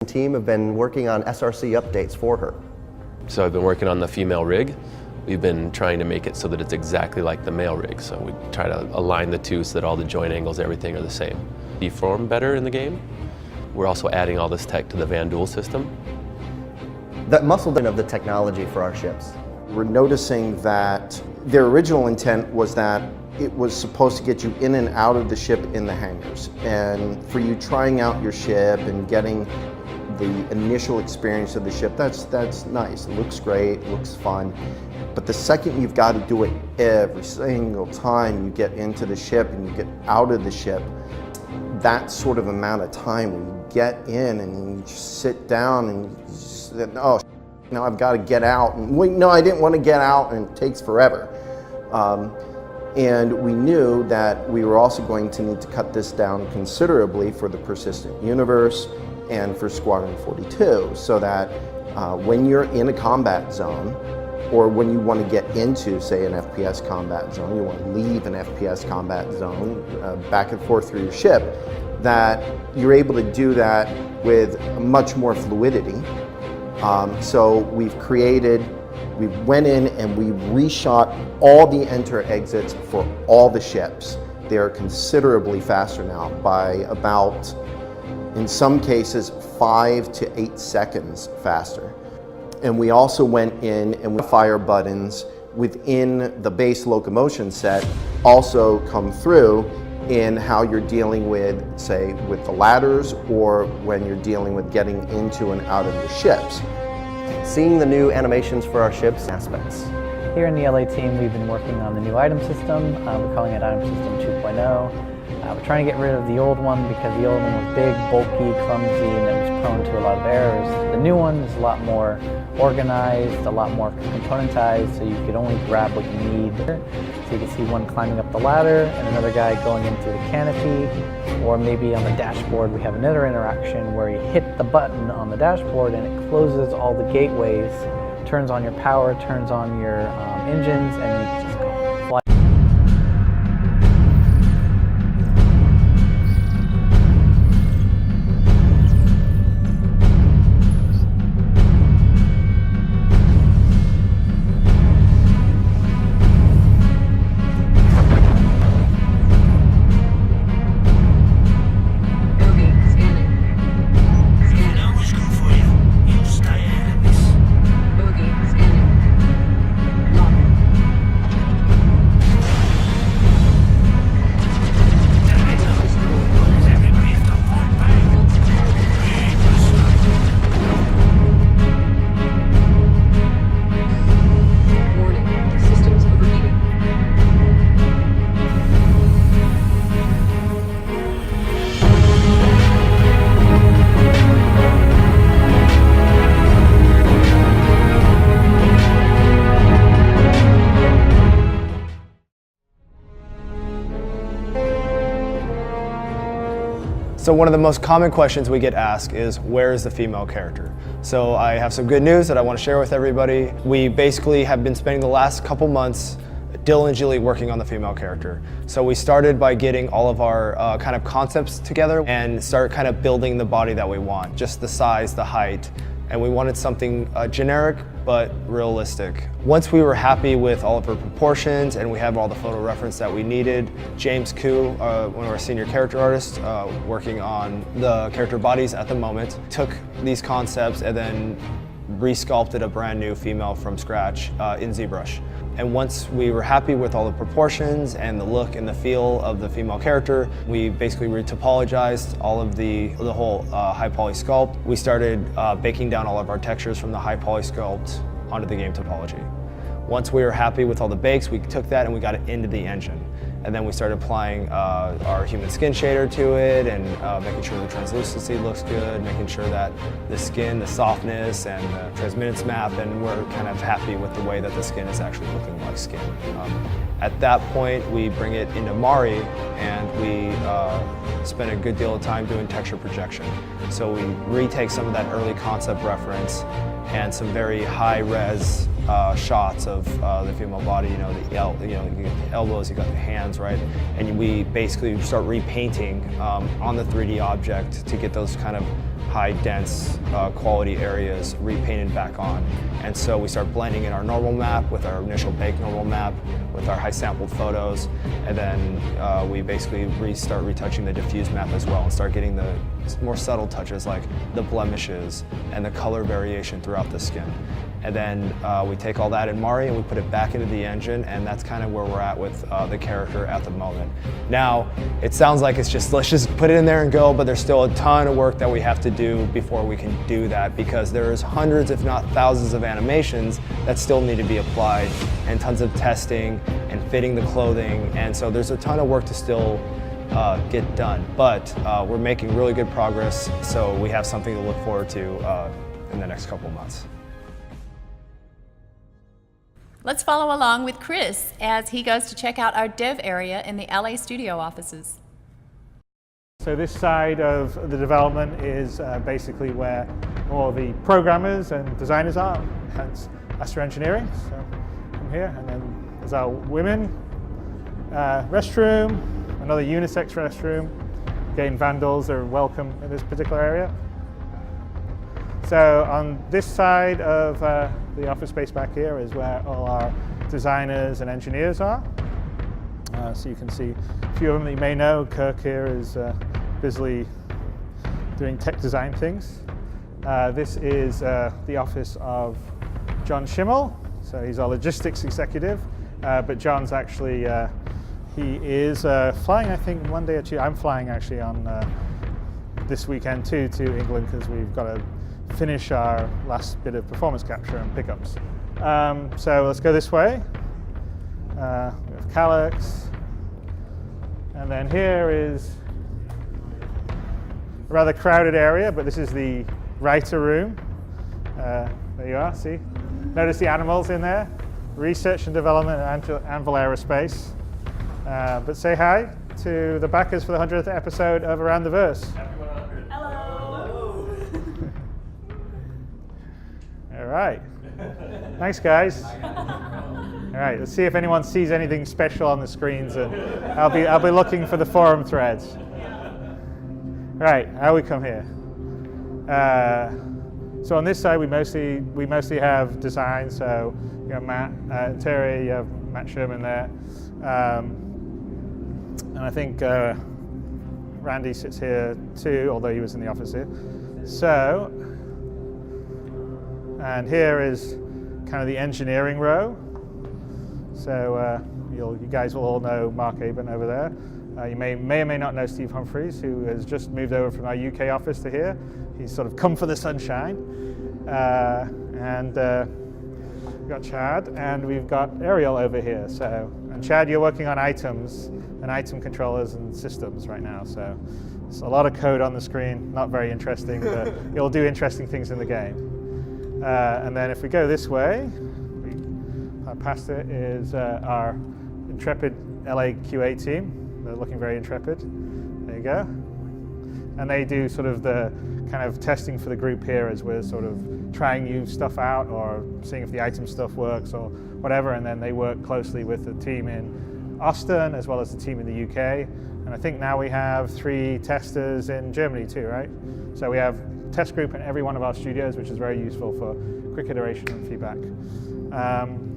Team have been working on SRC updates for her. So I've been working on the female rig. We've been trying to make it so that it's exactly like the male rig. So we try to align the two so that all the joint angles, everything are the same. Deform better in the game. We're also adding all this tech to the Van Duel system. The muscle of the technology for our ships. We're noticing that their original intent was that it was supposed to get you in and out of the ship in the hangars. And for you trying out your ship and getting the initial experience of the ship, that's nice. It looks great, it looks fun. But the second you've got to do it every single time you get into the ship and you get out of the ship, that sort of amount of time when you get in and you just sit down and you just, oh, now I've got to get out. And wait, no, I didn't want to get out, and it takes forever. And we knew that we were also going to need to cut this down considerably for the persistent universe and for Squadron 42, so that when you're in a combat zone, or when you want to get into, say, an FPS combat zone, you want to leave an FPS combat zone back and forth through your ship, that you're able to do that with much more fluidity. So we went in and we reshot all the enter exits for all the ships. They are considerably faster now by about, in some cases, 5 to 8 seconds faster. And we also went in and the fire buttons within the base locomotion set also come through in how you're dealing with, say, with the ladders, or when you're dealing with getting into and out of your ships. Seeing the new animations for our ships aspects. Here in the LA team, we've been working on the new item system. We're calling it Item System 2.0. We're trying to get rid of the old one because the old one was big, bulky, clumsy, and it was prone to a lot of errors. The new one is a lot more organized, a lot more componentized, so you could only grab what you need. So you can see one climbing up the ladder and another guy going in through the canopy, or maybe on the dashboard we have another interaction where you hit the button on the dashboard and it closes all the gateways, turns on your power, turns on your engines, and you can just go fly. So one of the most common questions we get asked is, where is the female character? So I have some good news that I want to share with everybody. We basically have been spending the last couple months diligently working on the female character. So we started by getting all of our kind of concepts together and start kind of building the body that we want, just the size, the height, and we wanted something generic but realistic. Once we were happy with all of her proportions and we have all the photo reference that we needed, James Koo, one of our senior character artists working on the character bodies at the moment, took these concepts and then re-sculpted a brand new female from scratch in ZBrush. And once we were happy with all the proportions and the look and the feel of the female character, we basically retopologized all of the whole high poly sculpt. We started baking down all of our textures from the high poly sculpt onto the game topology. Once we were happy with all the bakes, we took that and we got it into the engine. And then we started applying our human skin shader to it and making sure the translucency looks good, making sure that the skin, the softness, and the transmittance map, and we're kind of happy with the way that the skin is actually looking like skin. At that point, we bring it into Mari and we spend a good deal of time doing texture projection. So we retake some of that early concept reference and some very high-res shots of the female body. You know, you got the elbows, you got the hands, right? And we basically start repainting on the 3D object to get those kind of high dense quality areas repainted back on. And so we start blending in our normal map with our initial baked normal map with our high sampled photos, and then we basically start retouching the diffuse map as well and start getting the more subtle touches like the blemishes and the color variation throughout the skin. And then we take all that in Mari and we put it back into the engine, and that's kind of where we're at with the character at the moment. Now, it sounds like it's just, let's just put it in there and go, but there's still a ton of work that we have to do before we can do that, because there's hundreds, if not thousands of animations that still need to be applied, and tons of testing and fitting the clothing, and so there's a ton of work to still get done. But we're making really good progress, so we have something to look forward to in the next couple months. Let's follow along with Chris as he goes to check out our dev area in the LA studio offices. So this side of the development is basically where all the programmers and designers are, hence Astra Engineering. So I'm here, and then there's our women restroom, another unisex restroom. Again, vandals are welcome in this particular area. So on this side of the office space back here is where all our designers and engineers are. So you can see a few of them that you may know. Kirk here is busily doing tech design things. This is the office of John Schimmel. So he's our logistics executive, but John's actually, he is flying, I think, one day or two. I'm flying actually on this weekend too to England, because we've got to finish our last bit of performance capture and pickups. So let's go this way. We have Calyx, and then here is a rather crowded area, but this is the writer room. There you are, see? Notice the animals in there. Research and development at Anvil Aerospace. But say hi to the backers for the 100th episode of Around the Verse. All right. Thanks, guys. All right. Let's see if anyone sees anything special on the screens, and I'll be looking for the forum threads. All right. How we come here? So on this side, we mostly have design. So you have Matt, Terry, you have Matt Sherman there, and I think Randy sits here too, although he was in the office here. So. And here is kind of the engineering row. So you guys will all know Mark Aben over there. You may or may not know Steve Humphreys, who has just moved over from our UK office to here. He's sort of come for the sunshine. And we've got Chad, and we've got Ariel over here. So, and Chad, you're working on items and item controllers and systems right now. So it's a lot of code on the screen, not very interesting, but you'll do interesting things in the game. And then if we go this way, past it is our intrepid LA QA team. They're looking very intrepid. There you go. And they do sort of the kind of testing for the group here as we're sort of trying new stuff out or seeing if the item stuff works or whatever. And then they work closely with the team in Austin as well as the team in the UK. And I think now we have 3 testers in Germany too, right? So we have test group in every one of our studios, which is very useful for quick iteration and feedback.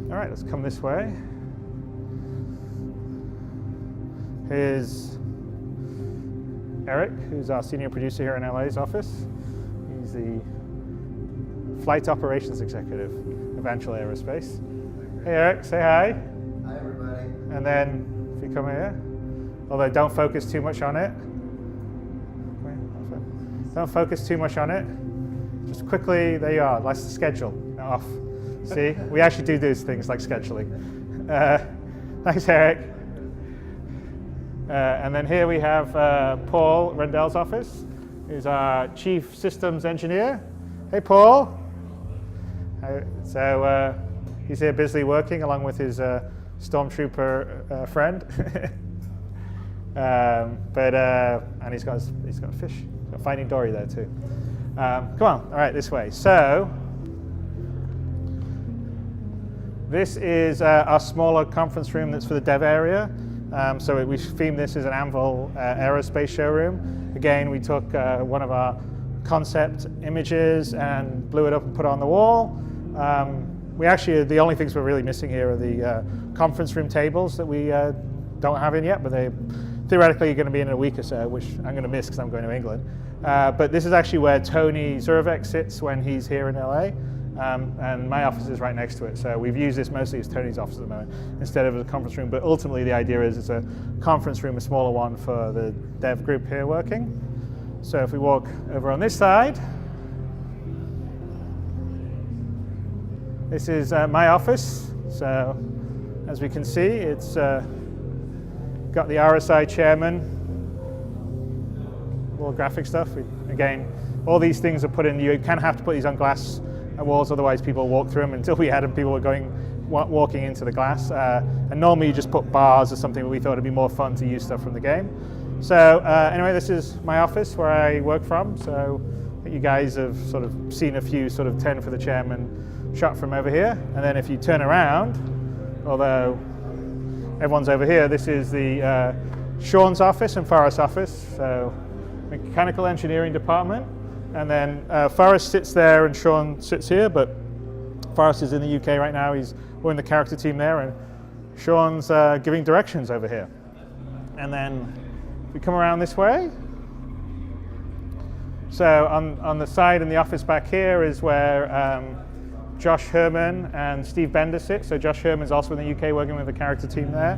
All right, let's come this way. Here's Eric, who's our senior producer here in LA's office. He's the flight operations executive of Anvil Aerospace. Hey Eric, say hi. Hi everybody. And then if you come here, although don't focus too much on it. Don't focus too much on it. Just quickly, there you are. That's the schedule. Off. See, we actually do these things like scheduling. Thanks, Eric. And then here we have Paul Rendell's office, who's our chief systems engineer. Hey, Paul. So he's here busily working along with his stormtrooper friend. And he's got a fish. Finding Dory there too. Come on, all right, this way. So This is our smaller conference room that's for the dev area. So we themed this as an Anvil aerospace showroom. Again, we took one of our concept images and blew it up and put it on the wall. We actually, the only things we're really missing here are the conference room tables that we don't have in yet, but they theoretically are going to be in a week or so, which I'm going to miss because I'm going to England. But this is actually where Tony Zurvek sits when he's here in LA. And my office is right next to it. So we've used this mostly as Tony's office at the moment instead of as a conference room. But ultimately the idea is it's a conference room, a smaller one for the dev group here working. So if we walk over on this side, this is my office. So as we can see, it's got the RSI chairman, all graphic stuff. Again, all these things are put in. You kind of have to put these on glass walls, otherwise people walk through them. Until we had them, people were walking into the glass. And normally you just put bars or something, but we thought it'd be more fun to use stuff from the game. So anyway, this is my office where I work from. So you guys have sort of seen a few sort of 10 for the chairman shot from over here. And then if you turn around, although everyone's over here, this is the Sean's office and Forrest's office. So mechanical engineering department. And then Forrest sits there and Sean sits here, but Forrest is in the UK right now. We're in the character team there, and Sean's giving directions over here. And then if we come around this way, so on the side in the office back here is where Josh Herman and Steve Bender sit. So Josh Herman's also in the UK working with the character team there.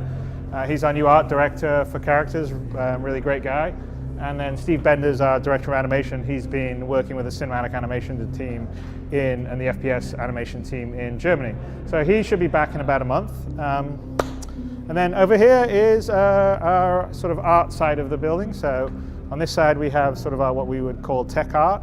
He's our new art director for characters, really great guy. And then Steve Bender's our director of animation. He's been working with the cinematic animation team and the FPS animation team in Germany. So he should be back in about a month. And then over here is our sort of art side of the building. So on this side we have sort of our what we would call tech art.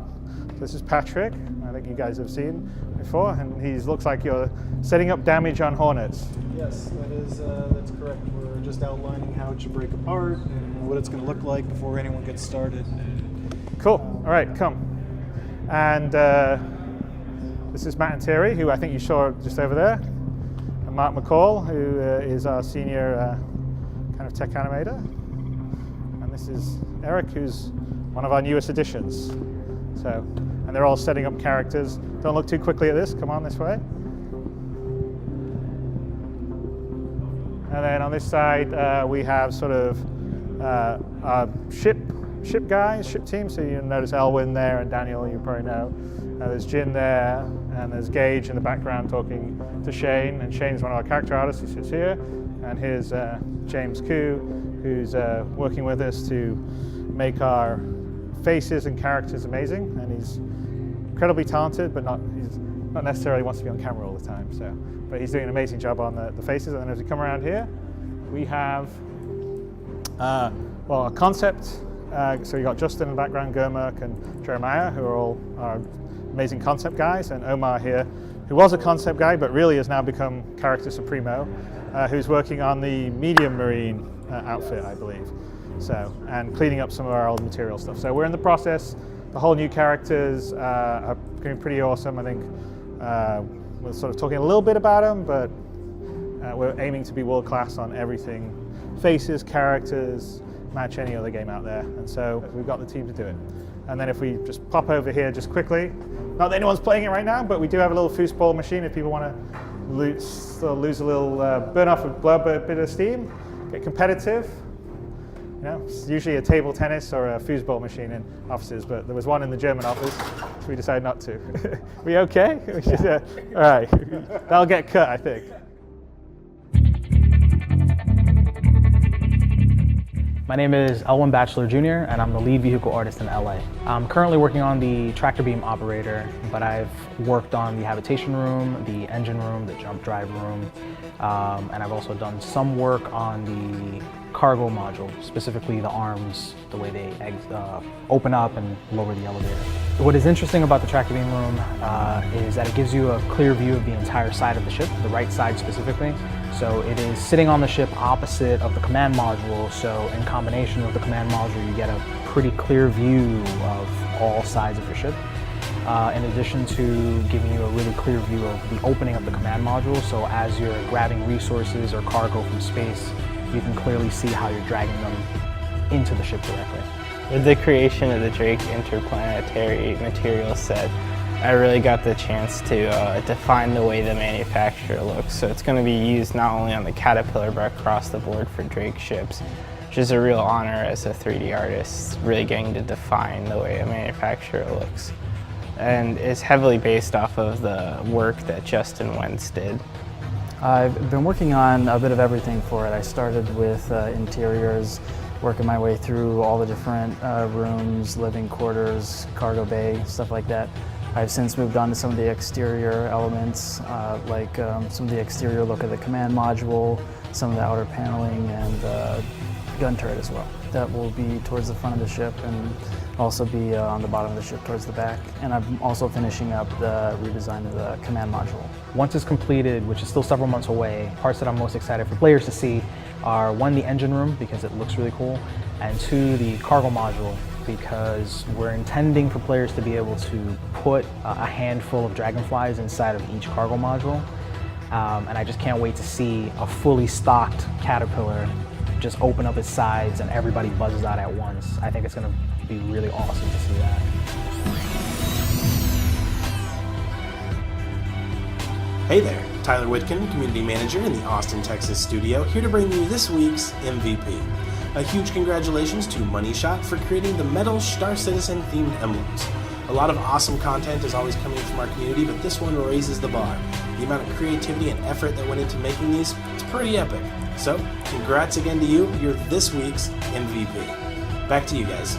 So this is Patrick. I think you guys have seen before, and he looks like you're setting up damage on Hornets. Yes, that's correct. We're just outlining how it should break apart and what it's going to look like before anyone gets started. Cool. All right, come. And this is Matt and Terry, who I think you saw just over there. And Mark McCall, who is our senior kind of tech animator. And this is Eric, who's one of our newest additions. So, and they're all setting up characters. Don't look too quickly at this. Come on this way. And then on this side, we have sort of our ship guys, ship team. So you notice Elwyn there and Daniel, you probably know. There's Jin there, and there's Gage in the background talking to Shane. And Shane's one of our character artists who sits here. And here's James Koo, who's working with us to make our faces and characters amazing. And he's incredibly talented, but he's not necessarily wants to be on camera all the time. So, but he's doing an amazing job on the faces. And then as we come around here, we have well, a concept. So you got Justin in the background, Gurmuk and Jeremiah, who are all our amazing concept guys, and Omar here, who was a concept guy but really has now become character supremo, who's working on the medium marine outfit, I believe. So, and cleaning up some of our old material stuff. So we're in the process. The whole new characters are going pretty awesome. I think we're sort of talking a little bit about them, but we're aiming to be world class on everything. Faces, characters, match any other game out there. And so we've got the team to do it. And then if we just pop over here just quickly, not that anyone's playing it right now, but we do have a little foosball machine if people want to lose a little, burn off a bit of steam, get competitive. You know, it's usually a table tennis or a foosball machine in offices, but there was one in the German office, so we decided not to. We okay? All right, that'll get cut, I think. My name is Elwyn Batchelor Jr., and I'm the lead vehicle artist in LA. I'm currently working on the tractor beam operator, but I've worked on the habitation room, the engine room, the jump drive room, and I've also done some work on the cargo module, specifically the arms, the way they open up and lower the elevator. What is interesting about the tractor beam room is that it gives you a clear view of the entire side of the ship, the right side specifically. So it is sitting on the ship opposite of the command module, so in combination with the command module you get a pretty clear view of all sides of your ship. in addition to giving you a really clear view of the opening of the command module. So as you're grabbing resources or cargo from space, you can clearly see how you're dragging them into the ship directly. With the creation of the Drake interplanetary material set, I really got the chance to define the way the manufacturer looks. So it's going to be used not only on the Caterpillar but across the board for Drake ships, which is a real honor as a 3D artist, really getting to define the way a manufacturer looks. And it's heavily based off of the work that Justin Wentz did. I've been working on a bit of everything for it. I started with interiors, working my way through all the different rooms, living quarters, cargo bay, stuff like that. I've since moved on to some of the exterior elements, like some of the exterior look of the command module, some of the outer paneling, and gun turret as well. That will be towards the front of the ship and also be on the bottom of the ship towards the back. And I'm also finishing up the redesign of the command module. Once it's completed, which is still several months away, parts that I'm most excited for players to see are one, the engine room, because it looks really cool, and two, the cargo module, because we're intending for players to be able to put a handful of dragonflies inside of each cargo module. And I just can't wait to see a fully stocked Caterpillar just open up its sides and everybody buzzes out at once. I think it's going to be really awesome to see that. Hey there, Tyler Whitkin, Community Manager in the Austin, Texas studio, here to bring you this week's MVP. A huge congratulations to Money Shot for creating the Metal Star Citizen themed emblems. A lot of awesome content is always coming from our community, but this one raises the bar. The amount of creativity and effort that went into making these, it's pretty epic. So, congrats again to you, you're this week's MVP. Back to you guys.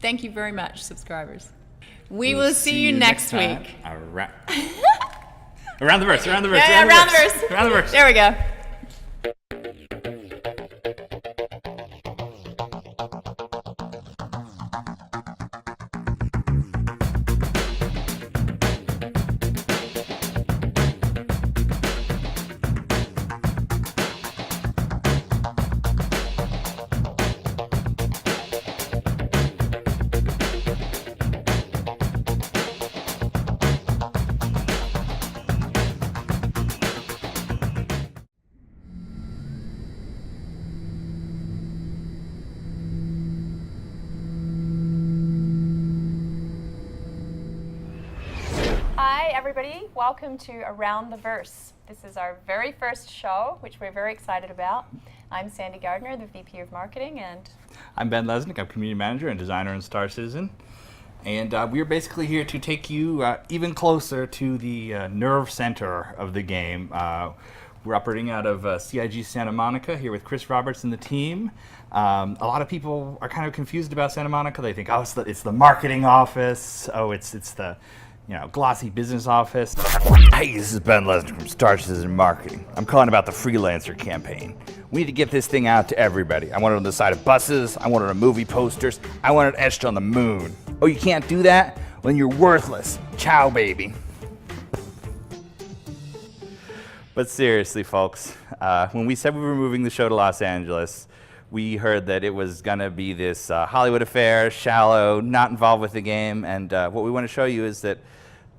Thank you very much, subscribers. We will see you next week. Around the verse, around the verse, Yeah, around the verse. around the verse. There we go. Hi everybody, welcome to Around the Verse. This is our very first show, which we're very excited about. I'm Sandy Gardner, the VP of Marketing, and I'm Ben Lesnick, I'm Community Manager and Designer in Star Citizen. And we're basically here to take you even closer to the nerve center of the game. We're operating out of CIG Santa Monica here with Chris Roberts and the team. A lot of people are kind of confused about Santa Monica. They think, oh, it's the marketing office. Oh, it's the glossy business office. Hey, this is Ben Lesnick from Star Citizen Marketing. I'm calling about the freelancer campaign. We need to get this thing out to everybody. I want it on the side of buses, I want it on movie posters, I want it etched on the moon. Oh, you can't do that? Well, then you're worthless. Ciao, baby. But seriously, folks, when we said we were moving the show to Los Angeles, we heard that it was going to be this Hollywood affair, shallow, not involved with the game, and what we want to show you is that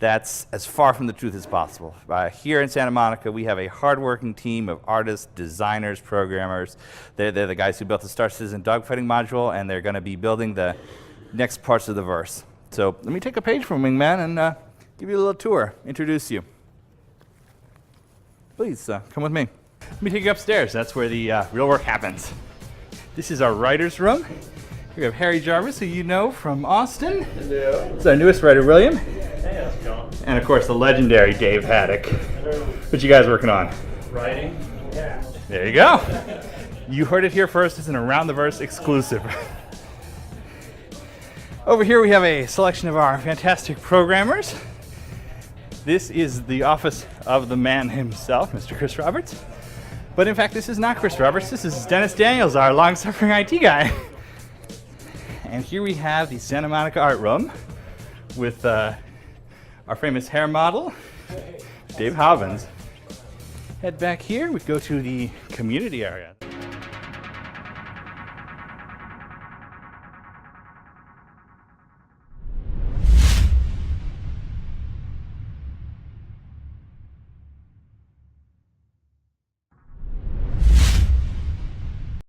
that's as far from the truth as possible. Here in Santa Monica, we have a hardworking team of artists, designers, programmers. They're the guys who built the Star Citizen dogfighting module, and they're going to be building the next parts of the verse. So let me take a page from Wingman and give you a little tour, introduce you. Please come with me. Let me take you upstairs. That's where the real work happens. This is our writer's room. We have Harry Jarvis, who you know from Austin. Hello. It's our newest writer, William. Hey, how's it going? And of course, the legendary Dave Haddock. Hello. What you guys working on? Writing? Yeah. There you go. You heard it here first. It's an Around the Verse exclusive. Over here we have a selection of our fantastic programmers. This is the office of the man himself, Mr. Chris Roberts. But in fact, this is not Chris Roberts. This is Dennis Daniels, our long-suffering IT guy. And here we have the Santa Monica Art Room with our famous hair model, Dave Hobbins. Head back here, we go to the community area.